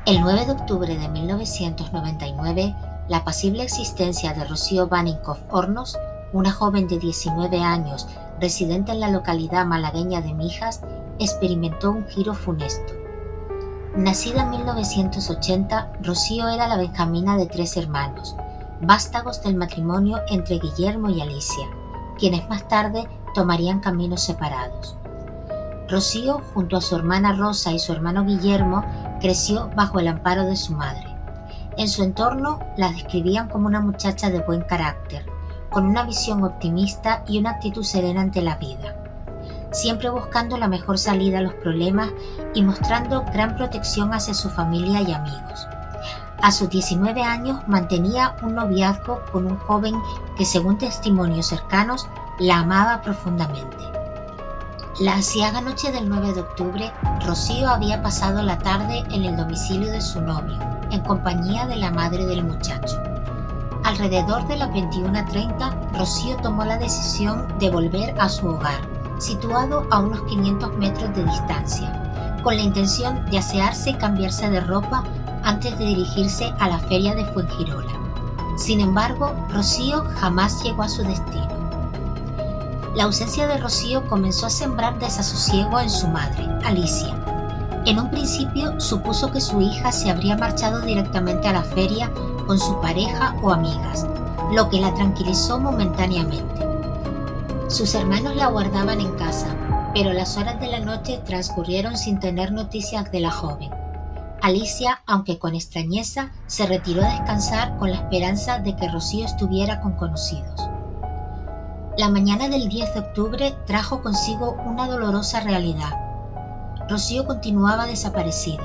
El 9 de octubre de 1999, la apacible existencia de Rocío Baninkoff Hornos, una joven de 19 años residente en la localidad malagueña de Mijas, experimentó un giro funesto. Nacida en 1980, Rocío era la benjamina de 3 hermanos, vástagos del matrimonio entre Guillermo y Alicia, quienes más tarde tomarían caminos separados. Rocío, junto a su hermana Rosa y su hermano Guillermo, creció bajo el amparo de su madre. En su entorno la describían como una muchacha de buen carácter, con una visión optimista y una actitud serena ante la vida, siempre buscando la mejor salida a los problemas y mostrando gran protección hacia su familia y amigos. A sus 19 años mantenía un noviazgo con un joven que, según testimonios cercanos, la amaba profundamente. La aciaga noche del 9 de octubre, Rocío había pasado la tarde en el domicilio de su novio, en compañía de la madre del muchacho. Alrededor de las 21:30, Rocío tomó la decisión de volver a su hogar, situado a unos 500 metros de distancia, con la intención de asearse y cambiarse de ropa antes de dirigirse a la feria de Fuengirola. Sin embargo, Rocío jamás llegó a su destino. La ausencia de Rocío comenzó a sembrar desasosiego en su madre, Alicia. En un principio supuso que su hija se habría marchado directamente a la feria con su pareja o amigas, lo que la tranquilizó momentáneamente. Sus hermanos la guardaban en casa, pero las horas de la noche transcurrieron sin tener noticias de la joven. Alicia, aunque con extrañeza, se retiró a descansar con la esperanza de que Rocío estuviera con conocidos. La mañana del 10 de octubre trajo consigo una dolorosa realidad. Rocío continuaba desaparecida.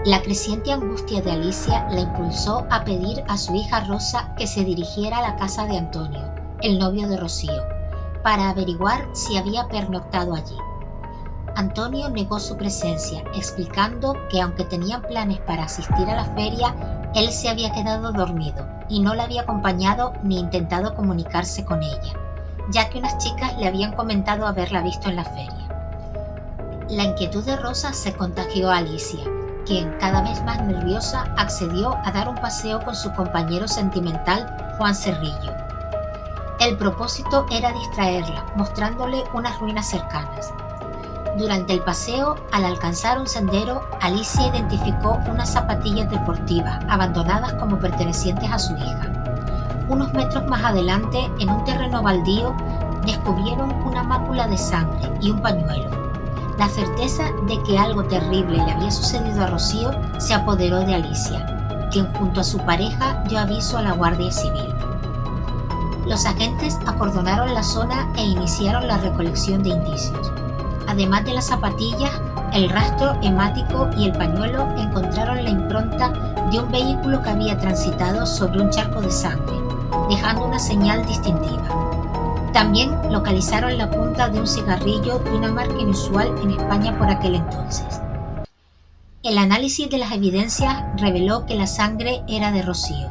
La creciente angustia de Alicia la impulsó a pedir a su hija Rosa que se dirigiera a la casa de Antonio, el novio de Rocío, para averiguar si había pernoctado allí. Antonio negó su presencia, explicando que aunque tenían planes para asistir a la feria, él se había quedado dormido y no la había acompañado ni intentado comunicarse con ella, ya que unas chicas le habían comentado haberla visto en la feria. La inquietud de Rosa se contagió a Alicia, quien, cada vez más nerviosa, accedió a dar un paseo con su compañero sentimental, Juan Cerrillo. El propósito era distraerla, mostrándole unas ruinas cercanas. Durante el paseo, al alcanzar un sendero, Alicia identificó unas zapatillas deportivas abandonadas como pertenecientes a su hija. Unos metros más adelante, en un terreno baldío, descubrieron una mácula de sangre y un pañuelo. La certeza de que algo terrible le había sucedido a Rocío se apoderó de Alicia, quien junto a su pareja dio aviso a la Guardia Civil. Los agentes acordonaron la zona e iniciaron la recolección de indicios. Además de las zapatillas, el rastro hemático y el pañuelo encontraron la impronta de un vehículo que había transitado sobre un charco de sangre, dejando una señal distintiva. También localizaron la punta de un cigarrillo de una marca inusual en España por aquel entonces. El análisis de las evidencias reveló que la sangre era de Rocío.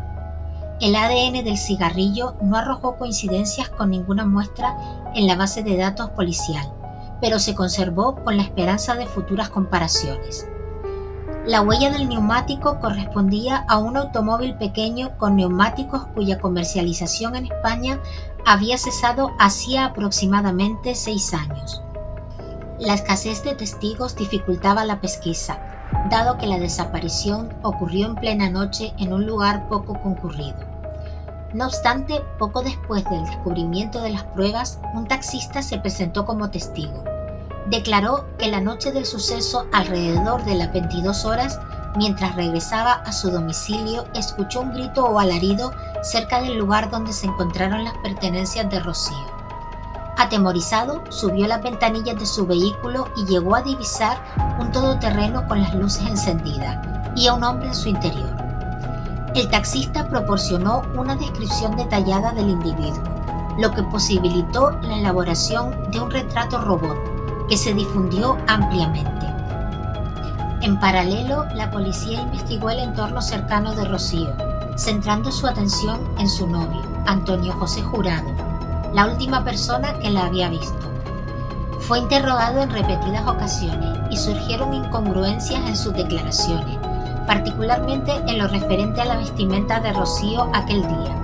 El ADN del cigarrillo no arrojó coincidencias con ninguna muestra en la base de datos policial, pero se conservó con la esperanza de futuras comparaciones. La huella del neumático correspondía a un automóvil pequeño con neumáticos cuya comercialización en España había cesado hacía aproximadamente 6 años. La escasez de testigos dificultaba la pesquisa, dado que la desaparición ocurrió en plena noche en un lugar poco concurrido. No obstante, poco después del descubrimiento de las pruebas, un taxista se presentó como testigo. Declaró que la noche del suceso, alrededor de las 22 horas, mientras regresaba a su domicilio, escuchó un grito o alarido cerca del lugar donde se encontraron las pertenencias de Rocío. Atemorizado, subió las ventanillas de su vehículo y llegó a divisar un todoterreno con las luces encendidas y a un hombre en su interior. El taxista proporcionó una descripción detallada del individuo, lo que posibilitó la elaboración de un retrato robot que se difundió ampliamente. En paralelo, la policía investigó el entorno cercano de Rocío, centrando su atención en su novio, Antonio José Jurado, la última persona que la había visto. Fue interrogado en repetidas ocasiones y surgieron incongruencias en sus declaraciones, particularmente en lo referente a la vestimenta de Rocío aquel día.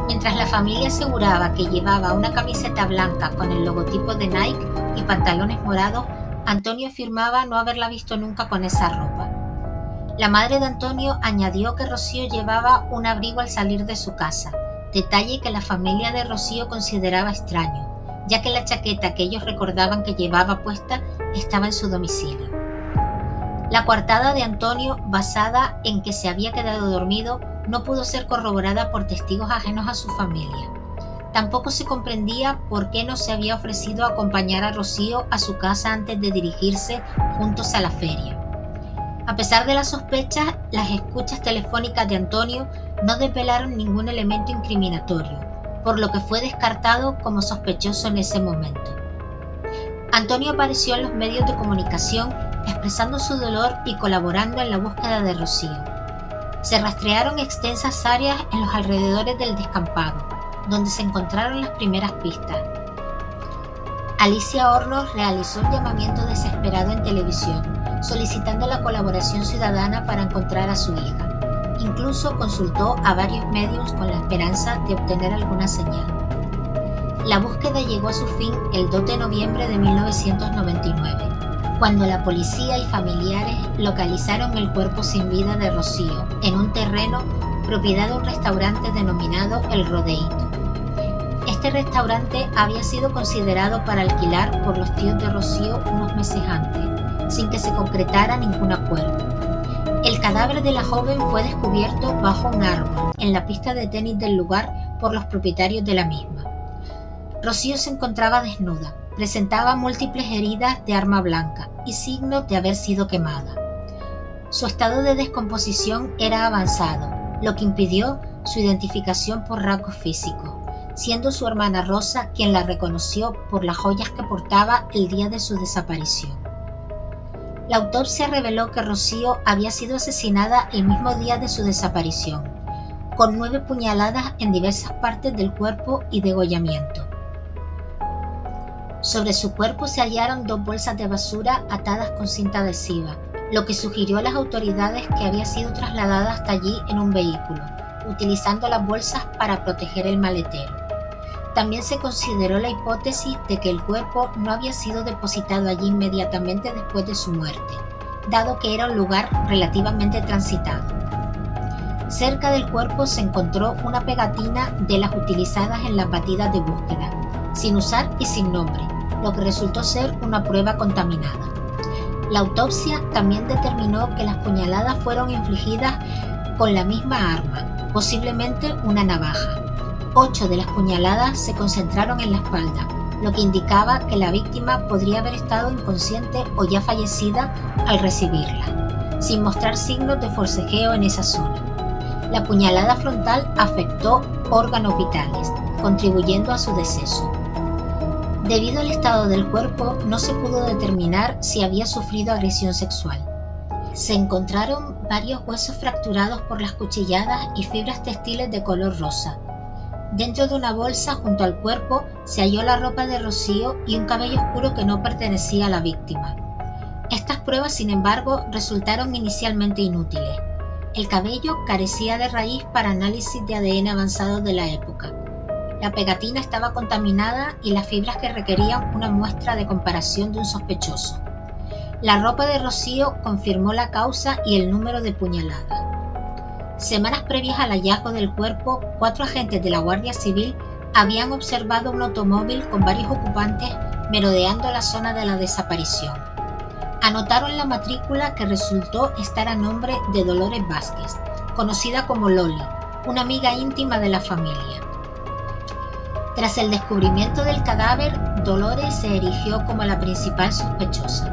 Mientras la familia aseguraba que llevaba una camiseta blanca con el logotipo de Nike y pantalones morados, Antonio afirmaba no haberla visto nunca con esa ropa. La madre de Antonio añadió que Rocío llevaba un abrigo al salir de su casa, detalle que la familia de Rocío consideraba extraño, ya que la chaqueta que ellos recordaban que llevaba puesta estaba en su domicilio. La coartada de Antonio, basada en que se había quedado dormido, no pudo ser corroborada por testigos ajenos a su familia. Tampoco se comprendía por qué no se había ofrecido a acompañar a Rocío a su casa antes de dirigirse juntos a la feria. A pesar de las sospechas, las escuchas telefónicas de Antonio no desvelaron ningún elemento incriminatorio, por lo que fue descartado como sospechoso en ese momento. Antonio apareció en los medios de comunicación expresando su dolor y colaborando en la búsqueda de Rocío. Se rastrearon extensas áreas en los alrededores del descampado, donde se encontraron las primeras pistas. Alicia Hornos realizó un llamamiento desesperado en televisión, solicitando la colaboración ciudadana para encontrar a su hija. Incluso consultó a varios medios con la esperanza de obtener alguna señal. La búsqueda llegó a su fin el 2 de noviembre de 1999, cuando la policía y familiares localizaron el cuerpo sin vida de Rocío en un terreno propiedad de un restaurante denominado El Rodeíto. Este restaurante había sido considerado para alquilar por los tíos de Rocío unos meses antes, sin que se concretara ningún acuerdo. El cadáver de la joven fue descubierto bajo un árbol en la pista de tenis del lugar por los propietarios de la misma. Rocío se encontraba desnuda, presentaba múltiples heridas de arma blanca y signos de haber sido quemada. Su estado de descomposición era avanzado, lo que impidió su identificación por rasgos físicos, siendo su hermana Rosa quien la reconoció por las joyas que portaba el día de su desaparición. La autopsia reveló que Rocío había sido asesinada el mismo día de su desaparición, con 9 puñaladas en diversas partes del cuerpo y degollamiento. Sobre su cuerpo se hallaron 2 bolsas de basura atadas con cinta adhesiva, lo que sugirió a las autoridades que había sido trasladada hasta allí en un vehículo, utilizando las bolsas para proteger el maletero. También se consideró la hipótesis de que el cuerpo no había sido depositado allí inmediatamente después de su muerte, dado que era un lugar relativamente transitado. Cerca del cuerpo se encontró una pegatina de las utilizadas en las batidas de búsqueda, sin usar y sin nombre, lo que resultó ser una prueba contaminada. La autopsia también determinó que las puñaladas fueron infligidas con la misma arma, posiblemente una navaja. 8 de las puñaladas se concentraron en la espalda, lo que indicaba que la víctima podría haber estado inconsciente o ya fallecida al recibirla, sin mostrar signos de forcejeo en esa zona. La puñalada frontal afectó órganos vitales, contribuyendo a su deceso. Debido al estado del cuerpo, no se pudo determinar si había sufrido agresión sexual. Se encontraron varios huesos fracturados por las cuchilladas y fibras textiles de color rosa. Dentro de una bolsa junto al cuerpo se halló la ropa de Rocío y un cabello oscuro que no pertenecía a la víctima. Estas pruebas, sin embargo, resultaron inicialmente inútiles. El cabello carecía de raíz para análisis de ADN avanzado de la época. La pegatina estaba contaminada y las fibras que requerían una muestra de comparación de un sospechoso. La ropa de Rocío confirmó la causa y el número de puñaladas. Semanas previas al hallazgo del cuerpo, 4 agentes de la Guardia Civil habían observado un automóvil con varios ocupantes merodeando la zona de la desaparición. Anotaron la matrícula que resultó estar a nombre de Dolores Vázquez, conocida como Loli, una amiga íntima de la familia. Tras el descubrimiento del cadáver, Dolores se erigió como la principal sospechosa.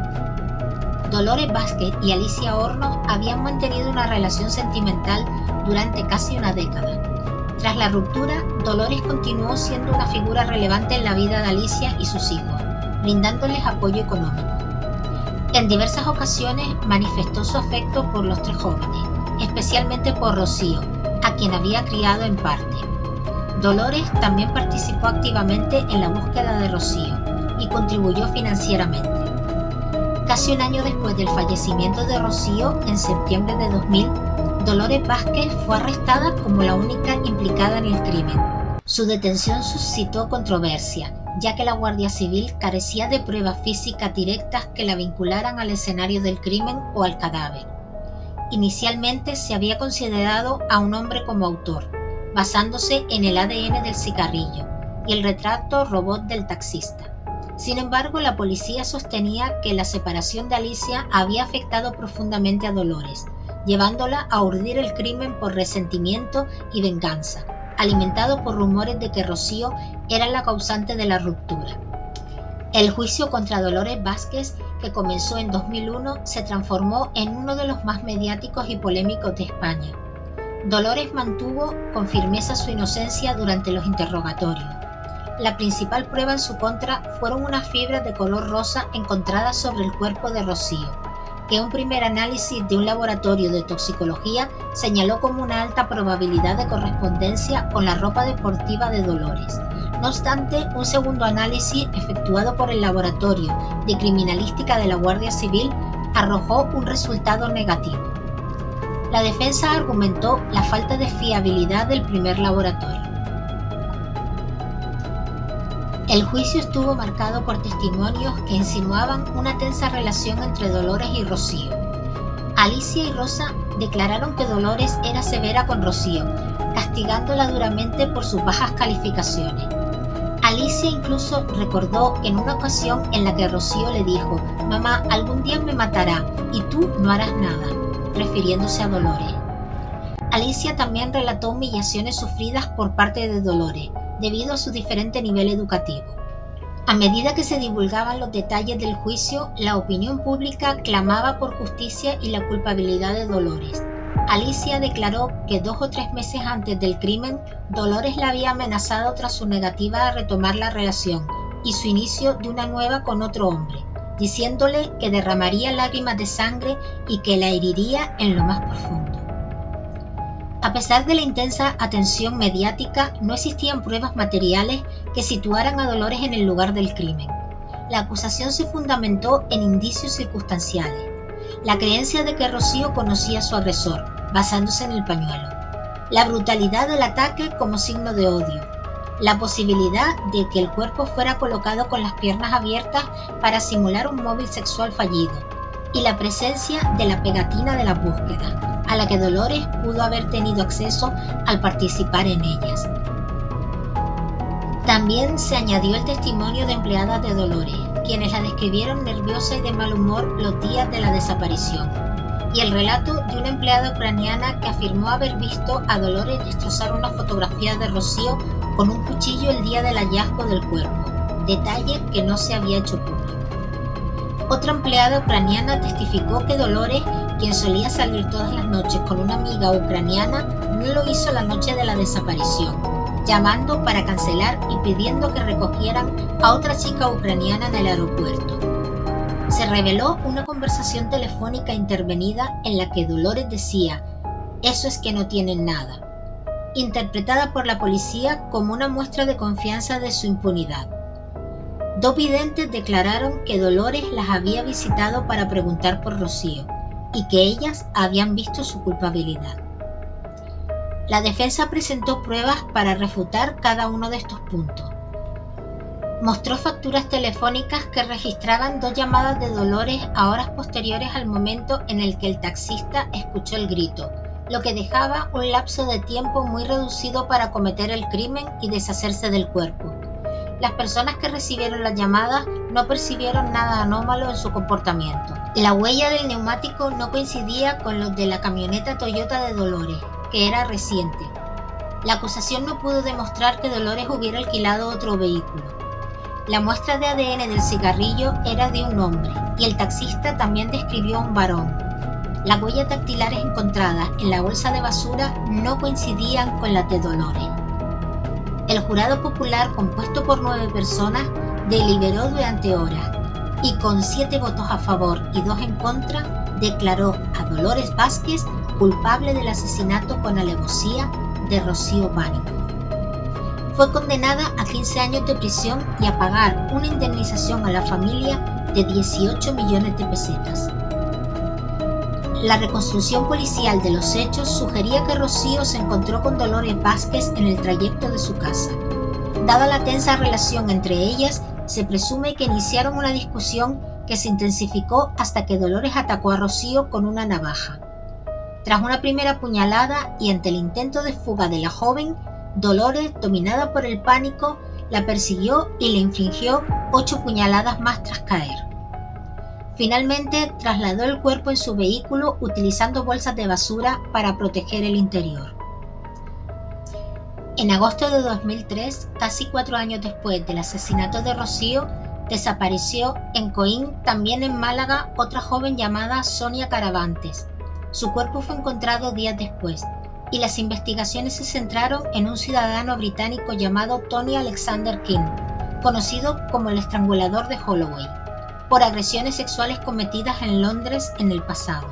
Dolores Vázquez y Alicia Hornos habían mantenido una relación sentimental durante casi una década. Tras la ruptura, Dolores continuó siendo una figura relevante en la vida de Alicia y sus hijos, brindándoles apoyo económico. En diversas ocasiones manifestó su afecto por los 3 jóvenes, especialmente por Rocío, a quien había criado en parte. Dolores también participó activamente en la búsqueda de Rocío y contribuyó financieramente. Casi un año después del fallecimiento de Rocío, en septiembre de 2000, Dolores Vázquez fue arrestada como la única implicada en el crimen. Su detención suscitó controversia, ya que la Guardia Civil carecía de pruebas físicas directas que la vincularan al escenario del crimen o al cadáver. Inicialmente se había considerado a un hombre como autor, basándose en el ADN del cigarrillo y el retrato robot del taxista. Sin embargo, la policía sostenía que la separación de Alicia había afectado profundamente a Dolores, llevándola a urdir el crimen por resentimiento y venganza, alimentado por rumores de que Rocío era la causante de la ruptura. El juicio contra Dolores Vázquez, que comenzó en 2001, se transformó en uno de los más mediáticos y polémicos de España. Dolores mantuvo con firmeza su inocencia durante los interrogatorios. La principal prueba en su contra fueron unas fibras de color rosa encontradas sobre el cuerpo de Rocío, que un primer análisis de un laboratorio de toxicología señaló como una alta probabilidad de correspondencia con la ropa deportiva de Dolores. No obstante, un segundo análisis efectuado por el Laboratorio de Criminalística de la Guardia Civil arrojó un resultado negativo. La defensa argumentó la falta de fiabilidad del primer laboratorio. El juicio estuvo marcado por testimonios que insinuaban una tensa relación entre Dolores y Rocío. Alicia y Rosa declararon que Dolores era severa con Rocío, castigándola duramente por sus bajas calificaciones. Alicia incluso recordó en una ocasión en la que Rocío le dijo: «Mamá, algún día me matará y tú no harás nada», refiriéndose a Dolores. Alicia también relató humillaciones sufridas por parte de Dolores, debido a su diferente nivel educativo. A medida que se divulgaban los detalles del juicio, la opinión pública clamaba por justicia y la culpabilidad de Dolores. Alicia declaró que 2 o 3 meses antes del crimen, Dolores la había amenazado tras su negativa a retomar la relación y su inicio de una nueva con otro hombre, diciéndole que derramaría lágrimas de sangre y que la heriría en lo más profundo. A pesar de la intensa atención mediática, no existían pruebas materiales que situaran a Dolores en el lugar del crimen. La acusación se fundamentó en indicios circunstanciales. La creencia de que Rocío conocía a su agresor, basándose en el pañuelo. La brutalidad del ataque como signo de odio. La posibilidad de que el cuerpo fuera colocado con las piernas abiertas para simular un móvil sexual fallido. Y la presencia de la pegatina de la búsqueda, a la que Dolores pudo haber tenido acceso al participar en ellas. También se añadió el testimonio de empleadas de Dolores, quienes la describieron nerviosa y de mal humor los días de la desaparición, y el relato de una empleada ucraniana que afirmó haber visto a Dolores destrozar una fotografía de Rocío con un cuchillo el día del hallazgo del cuerpo, detalle que no se había hecho público. Otra empleada ucraniana testificó que Dolores, quien solía salir todas las noches con una amiga ucraniana, no lo hizo la noche de la desaparición, llamando para cancelar y pidiendo que recogieran a otra chica ucraniana en el aeropuerto. Se reveló una conversación telefónica intervenida en la que Dolores decía: «Eso es que no tienen nada», interpretada por la policía como una muestra de confianza de su impunidad. 2 videntes declararon que Dolores las había visitado para preguntar por Rocío y que ellas habían visto su culpabilidad. La defensa presentó pruebas para refutar cada uno de estos puntos. Mostró facturas telefónicas que registraban 2 llamadas de Dolores a horas posteriores al momento en el que el taxista escuchó el grito, lo que dejaba un lapso de tiempo muy reducido para cometer el crimen y deshacerse del cuerpo. Las personas que recibieron las llamadas no percibieron nada anómalo en su comportamiento. La huella del neumático no coincidía con los de la camioneta Toyota de Dolores, que era reciente. La acusación no pudo demostrar que Dolores hubiera alquilado otro vehículo. La muestra de ADN del cigarrillo era de un hombre y el taxista también describió a un varón. Las huellas dactilares encontradas en la bolsa de basura no coincidían con las de Dolores. El jurado popular, compuesto por 9 personas, deliberó durante horas y con 7 votos a favor y 2 en contra, declaró a Dolores Vázquez culpable del asesinato con alevosía de Rocío Baníncov. Fue condenada a 15 años de prisión y a pagar una indemnización a la familia de 18 millones de pesetas. La reconstrucción policial de los hechos sugería que Rocío se encontró con Dolores Vázquez en el trayecto de su casa. Dada la tensa relación entre ellas, se presume que iniciaron una discusión que se intensificó hasta que Dolores atacó a Rocío con una navaja. Tras una primera puñalada y ante el intento de fuga de la joven, Dolores, dominada por el pánico, la persiguió y le infligió 8 puñaladas más tras caer. Finalmente, trasladó el cuerpo en su vehículo utilizando bolsas de basura para proteger el interior. En agosto de 2003, casi 4 años después del asesinato de Rocío, desapareció en Coín, también en Málaga, otra joven llamada Sonia Caravantes. Su cuerpo fue encontrado días después, y las investigaciones se centraron en un ciudadano británico llamado Tony Alexander King, conocido como el estrangulador de Holloway, por agresiones sexuales cometidas en Londres en el pasado.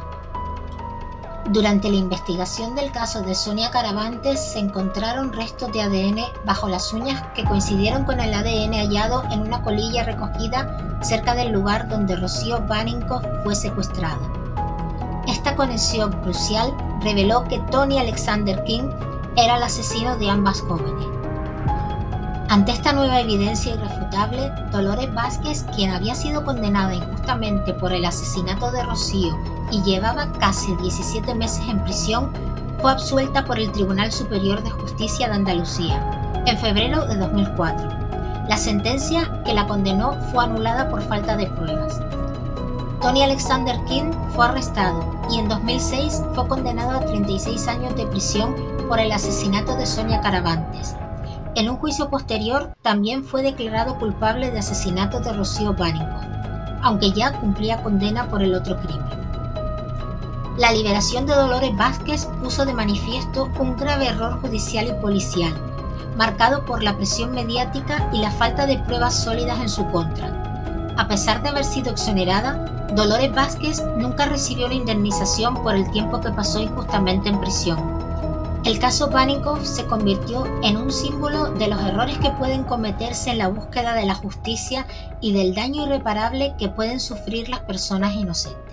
Durante la investigación del caso de Sonia Caravantes se encontraron restos de ADN bajo las uñas que coincidieron con el ADN hallado en una colilla recogida cerca del lugar donde Rocío Baninkoff fue secuestrada. Esta conexión crucial reveló que Tony Alexander King era el asesino de ambas jóvenes. Ante esta nueva evidencia irrefutable, Dolores Vázquez, quien había sido condenada injustamente por el asesinato de Rocío y llevaba casi 17 meses en prisión, fue absuelta por el Tribunal Superior de Justicia de Andalucía en febrero de 2004. La sentencia que la condenó fue anulada por falta de pruebas. Tony Alexander King fue arrestado y en 2006 fue condenado a 36 años de prisión por el asesinato de Sonia Caravantes. En un juicio posterior también fue declarado culpable de asesinato de Rocío Baninkoff, aunque ya cumplía condena por el otro crimen. La liberación de Dolores Vázquez puso de manifiesto un grave error judicial y policial, marcado por la presión mediática y la falta de pruebas sólidas en su contra. A pesar de haber sido exonerada, Dolores Vázquez nunca recibió una indemnización por el tiempo que pasó injustamente en prisión. El caso Baninkoff se convirtió en un símbolo de los errores que pueden cometerse en la búsqueda de la justicia y del daño irreparable que pueden sufrir las personas inocentes.